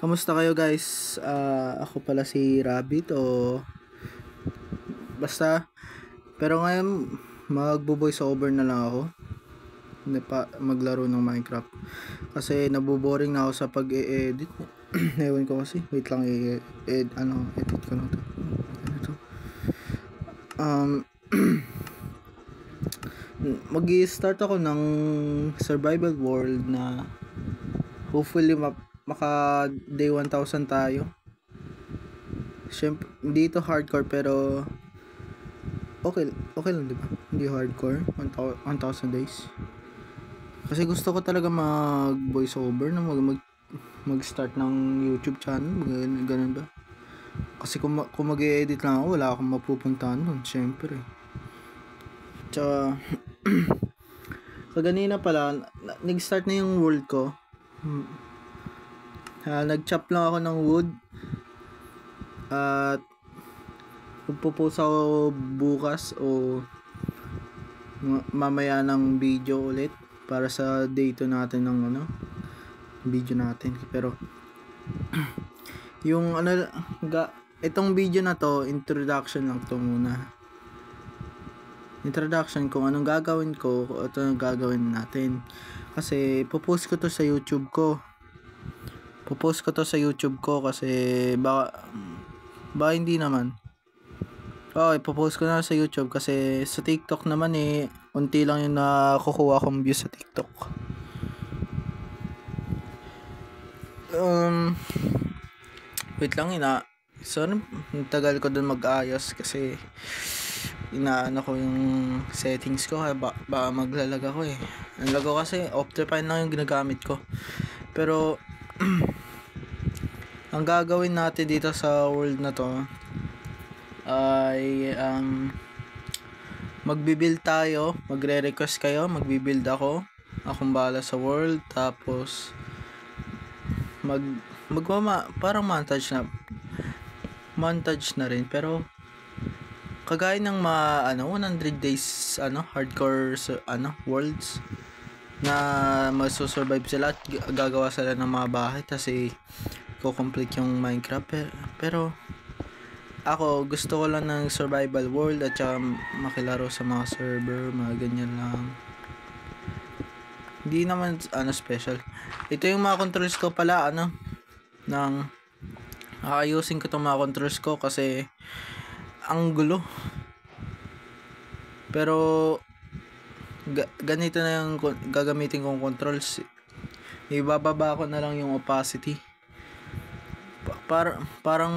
Kamusta kayo guys? Ako pala si Rabbit o basta. Pero ngayon magbo-voice over na lang ako. Hindi pa maglaro ng Minecraft. Kasi naboboring na ako sa pag-e-edit. Ewan ko kasi. Wait lang edit ko na to. Ano to? Mag-i-start ako ng survival world na hopefully maka day 1000 tayo. Siyempre, hindi ito hardcore pero okay lang, di ba? Hindi hardcore, 1000 days. Kasi gusto ko talaga mag voice over na mag-start ng YouTube channel, ganun ba? Kasi kung mag-i-edit lang ako, wala akong mapupuntahan doon, syempre. Tsaka kaganina pala, nag-start na yung world ko. Nag-chop lang ako ng wood. At pupost ako bukas o mamaya ng video ulit para sa day 2 natin ng video natin. Pero yung itong video na to, introduction lang to muna. Introduction kung anong gagawin ko, ito ang gagawin natin. Kasi popost ko to sa YouTube ko. Kasi baka hindi naman. Okay, popost ko na sa YouTube kasi sa TikTok naman unti lang yung nakukuha kong views sa TikTok. Wait lang, tagal ko dun mag-ayos kasi inaano ko yung settings ko kaya baka maglalag ako ang lago kasi Optifine lang yung ginagamit ko. Pero ang gagawin natin dito sa world na to ay magbi-build tayo, magre-request kayo, magbi-build akong bahala sa world, tapos parang montage na rin, pero kagaya ng 100 days hardcore worlds na masusurvive sila at gagawa sila ng mga bahay kasi complete yung Minecraft. Pero ako gusto ko lang ng survival world at saka makilaro sa mga server, mga ganyan lang. Hindi naman special. Ito yung mga controls ko pala ayusin ko itong mga controls ko kasi ang gulo. Pero ganito na yung gagamitin kong controls. Ibababa ko na lang yung opacity. Parang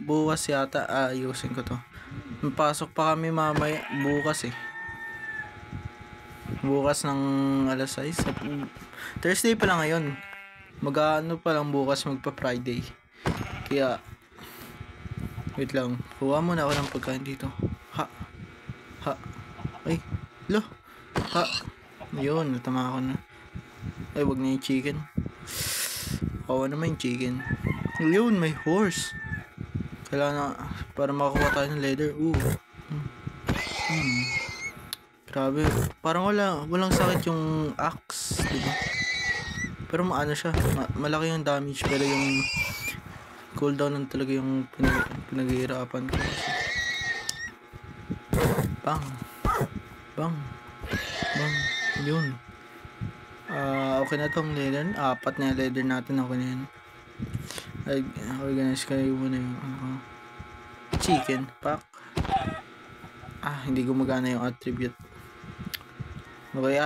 bukas yata ayusin ko to. Pasok pa kami mamaya bukas bukas ng alas 6. Thursday pa lang ngayon. Pa lang bukas, magpa Friday. Kaya wait lang, kuha muna ako ng pagkain dito. Ay, ayun, natama ako na. Ay, wag na yung chicken. Kawa naman yung chicken. Yun, may horse. Kailangan para makakuha tayo ng leather. Grabe, parang walang sakit yung axe, diba? Pero siya, malaki yung damage, pero yung cooldown lang talaga yung pinaghihirapan ko kasi. Bang, yun. Okay na tong leather. 4 na leather natin, okay na yan. Organize kayo muna yung chicken pack. Hindi gumagana yung attribute. Okay,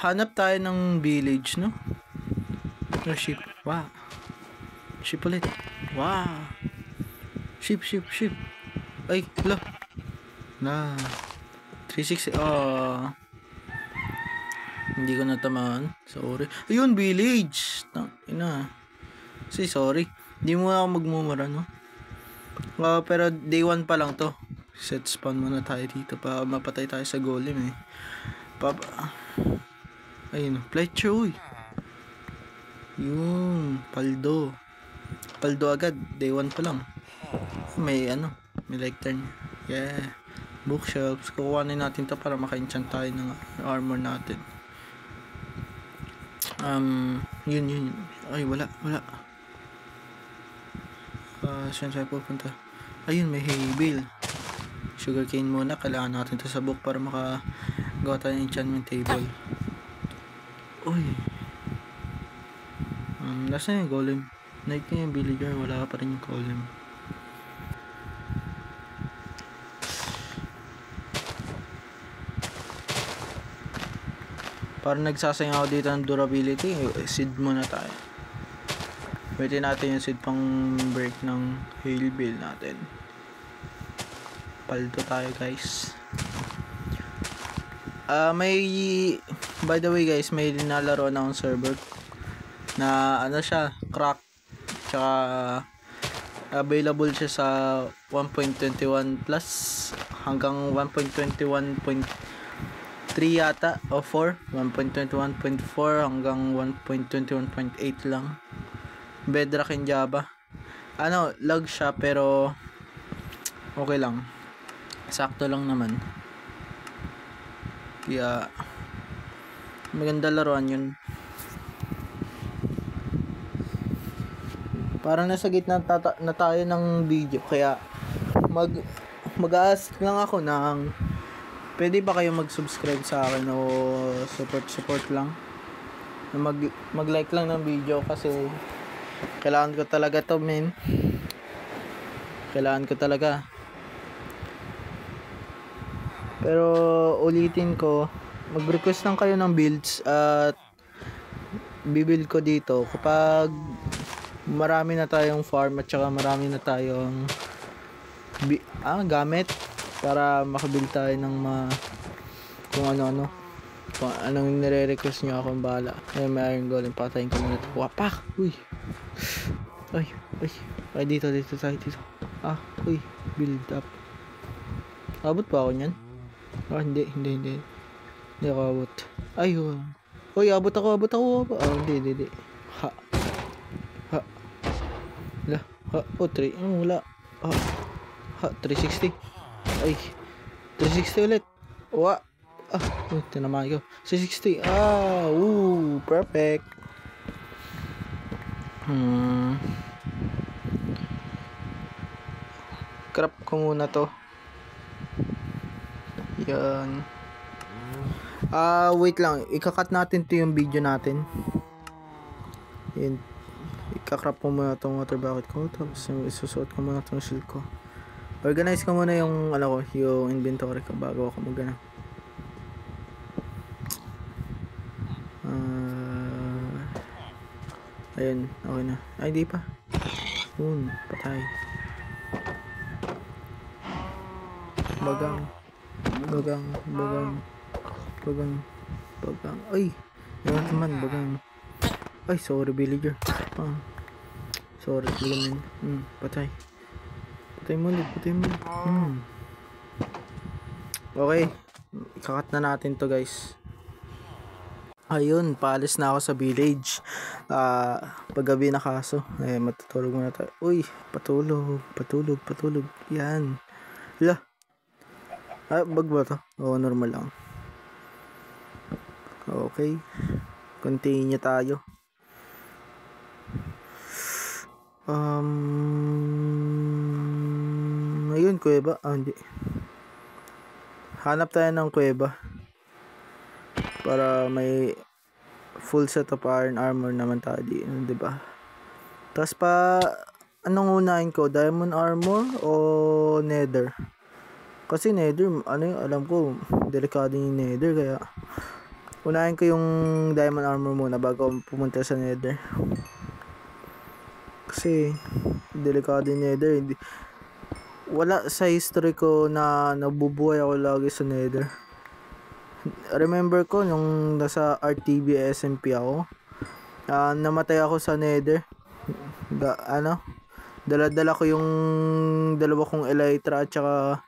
hanap tayo ng village, no? Ship. Wow. Ship ulit. Wow. Ship. Ay, lo. 360. Hindi ko natamaan. Sorry. Ayun, village. Sorry. Hindi mo ako magmumura, no? Pero day 1 pa lang to. Set spawn muna tayo dito para mapatay tayo sa golem Ayun, Fletcher, Yun, paldo agad, day 1 pa lang. May lectern. Yeah. Bookshelves, kukuhanin natin to para maka-enchant tayo ng armor natin. Yun. Ay, wala. Saan tayo pupunta? Ayun, may hay bale. Sugarcane muna. Kailangan natin ito sa book para makagawa tayo ng enchantment table. Uy. Nasaan yung golem? Night na yung villager. Wala pa rin yung golem. Parang nagsasayang ako dito ng durability. Seed muna tayo. Pwede natin yung seed pang break ng hail bill natin. Paldo tayo guys. By the way guys, may nalaro na akong server na ano siya, crack. Tsaka available siya sa 1.21 plus hanggang 1.21.3 yata o 4, 1.21.4 hanggang 1.21.8 lang. Bedrock in Java. Lag siya pero okay lang. Sakto lang naman. Kaya maganda laruan yun. Parang nasa gitna na tayo ng video. Kaya mag-ask lang ako ng pwede ba kayo mag-subscribe sa akin o support lang. Mag-like lang ng video kasi kailangan ko talaga to, men. Kailangan ko talaga. Pero ulitin ko, mag-request lang kayo ng builds at bibuild ko dito kapag marami na tayong farm at saka marami na tayong gamit para makabuild tayo ng kung ano-ano. Kung anong nire-request nyo, akong bahala. May iron golem, patayin ko muna ito. Wapak! Uy! Ay, dito tayo, dito. Uy, build up. Abot pa ako nyan? Hindi. Hindi ako abot. Ay, uy, abot ako. Hindi. Ha. 3. Wala. 360. Ay, 360 ulit. Tinamaan ko. 660. Perfect. Crap ko muna to. Yan. Wait lang. Ikakat natin to yung video natin. Yan. Ikakrap ko muna itong water bucket ko. Tapos isusuot ko muna itong shield ko. Organize ko muna yung yung inventory ko bago ako magana. Ayun, okay na. Ay, di pa. Patay. Bagang. Ay, yun naman, bagang. Ay, sorry, villager. Sorry, villager. Patay. Patay mo ulit. Okay. Ikakat na natin to, guys. Ayun, paalis na ako sa village. Paggabi na kaso. Matutulog muna tayo. Uy, patulog. Yan. Hala. Bag ba to? Normal lang. Okay. Continue tayo. Ayun, kuweba. Hindi. Hanap tayo ng kuweba. Para may full set of iron armor naman tayo di ba? Tapos anong unahin ko? Diamond armor o nether? Kasi nether, alam ko, delikado yung nether, kaya unahin ko yung diamond armor muna bago pumunta sa nether. Kasi delikado yung nether. Wala sa history ko na nabubuhay ako lagi sa nether. Remember ko nung nasa RTV SMP ako, namatay ako sa nether. Dala-dala ko yung dalawa kong elytra at saka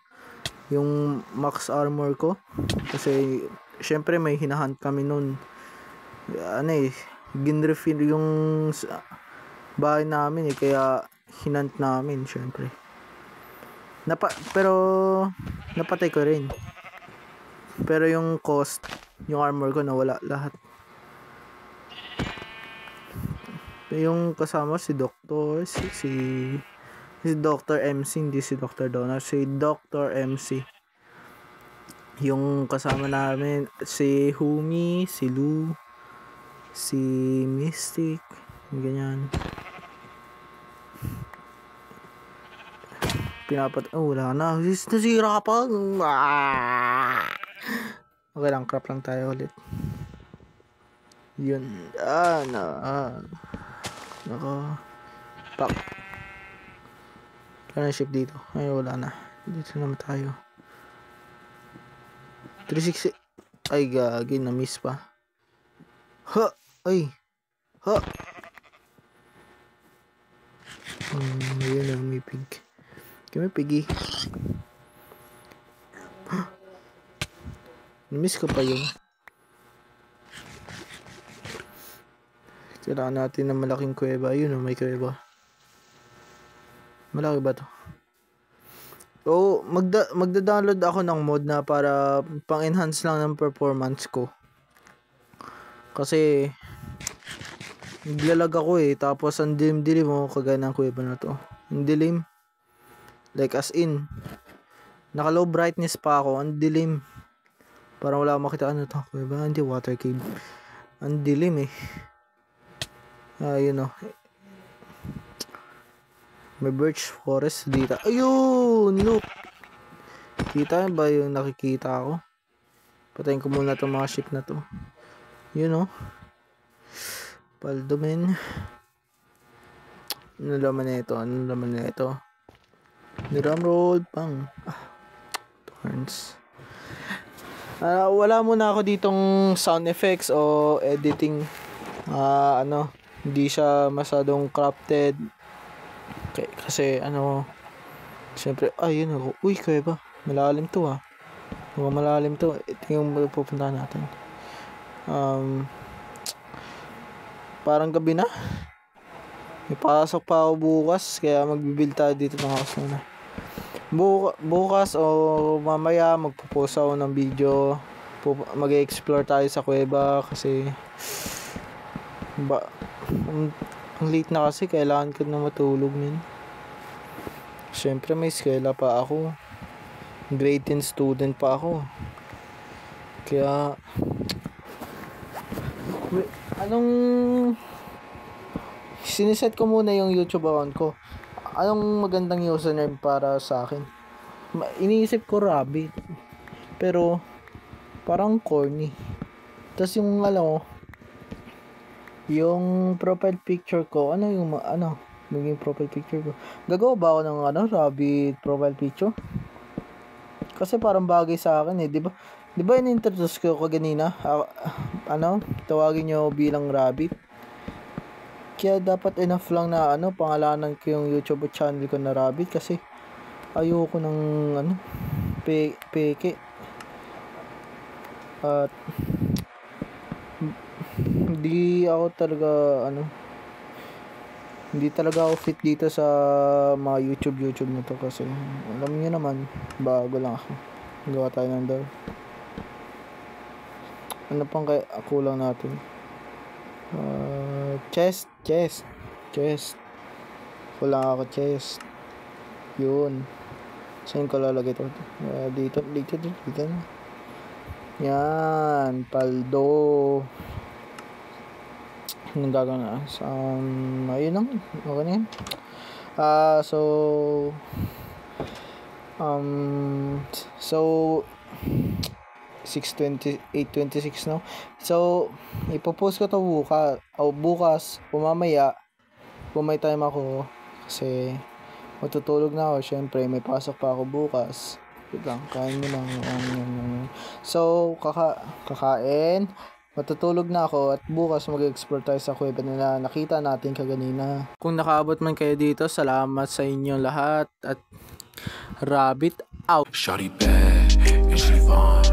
yung max armor ko. Kasi syempre may hinahunt kami nun. Ginrefill yung bahay namin kaya hinant namin syempre. Pero napatay ko rin. Pero yung cost, yung armor ko nawala lahat. Yung kasama si Doctor, si Si Dr. MC, hindi si Dr. Donald. Si Dr. MC. Yung kasama namin, si Humi, si Lou, si Mystic, ganyan. Wala na. Nasira ka pa. Okay lang, crap lang tayo ulit. Yun. Nako. Pak. Kaya ship dito. Ay, wala na. Dito naman tayo. 360. Ay, gagi. Na-miss pa. Ha! Ay! Ha! Ayun na, may pig. Kaya may piggy. Na-miss ko pa yun. Kailangan natin ng malaking kuweba. Ayun, may kuweba. Malaki ba to? Magda-download ako ng mod na para pang-enhance lang ng performance ko. Kasi naglalag ako tapos ang dilim-dilim mo kagaya ng kuweba na to. Ang dilim. Like as in. Naka low brightness pa ako. Ang dilim. Parang wala akong makita. Ano to? Kuweba? Hindi, water cave. Ang dilim Ayun may birch forest dito. Ayun! Look! Kita ba yung nakikita ako? Patayin ko muna itong mga ship na to. Yun Paldomen. Ano laman na ito? Drumroll pang. Turns. Wala muna ako ditong sound effects o editing. Hindi siya masyadong crafted. Okay, kasi siyempre, yun ako. Uy, kuweba. Malalim to malalim to. Ito yung pupuntahan natin. Parang gabi na. May pasok pa ako bukas. Kaya magbibuild tayo dito ng house muna. Bukas o mamaya magpo-post ako ng video. Mag-explore tayo sa kuweba. Kasi ang late na kasi, kailangan ko na matulog Siyempre may eskwela pa ako. Grade 10 student pa ako. Kaya siniset ko muna yung YouTube account ko. Anong magandang username para sa akin? Iniisip ko Rabbit. Pero parang corny. Tapos yung profile picture ko, maging profile picture ko. Gagawa ba ako ng Rabbit profile picture? Kasi parang bagay sa akin di ba? Di ba in-introduce ko kanina? Tawagin nyo bilang Rabbit. Kaya dapat enough lang na pangalanan ko yung YouTube channel ko na Rabbit kasi ayoko ng peke. At hindi talaga ako fit dito sa mga YouTube na to kasi alam niyo naman, bago lang ako. Gawa tayo ng door. Ano pang kulang natin? Chest. Kulang ako chest. Yun. Saan ko lalagay ito? Dito. Yan. Paldo. Anong gagawin na? Ayun lang. Okay na yan. So 8:26 now. So ipopost ko to bukas o mamaya kung may time ako kasi matutulog na ako. Syempre may pasok pa ako bukas. Kain mo lang. So kakain, matutulog na ako at bukas mag-explore tayo sa kuweba na nakita natin kaganina. Kung nakaabot man kayo dito, salamat sa inyo lahat at Rabbit out. Shawty bad and she fine.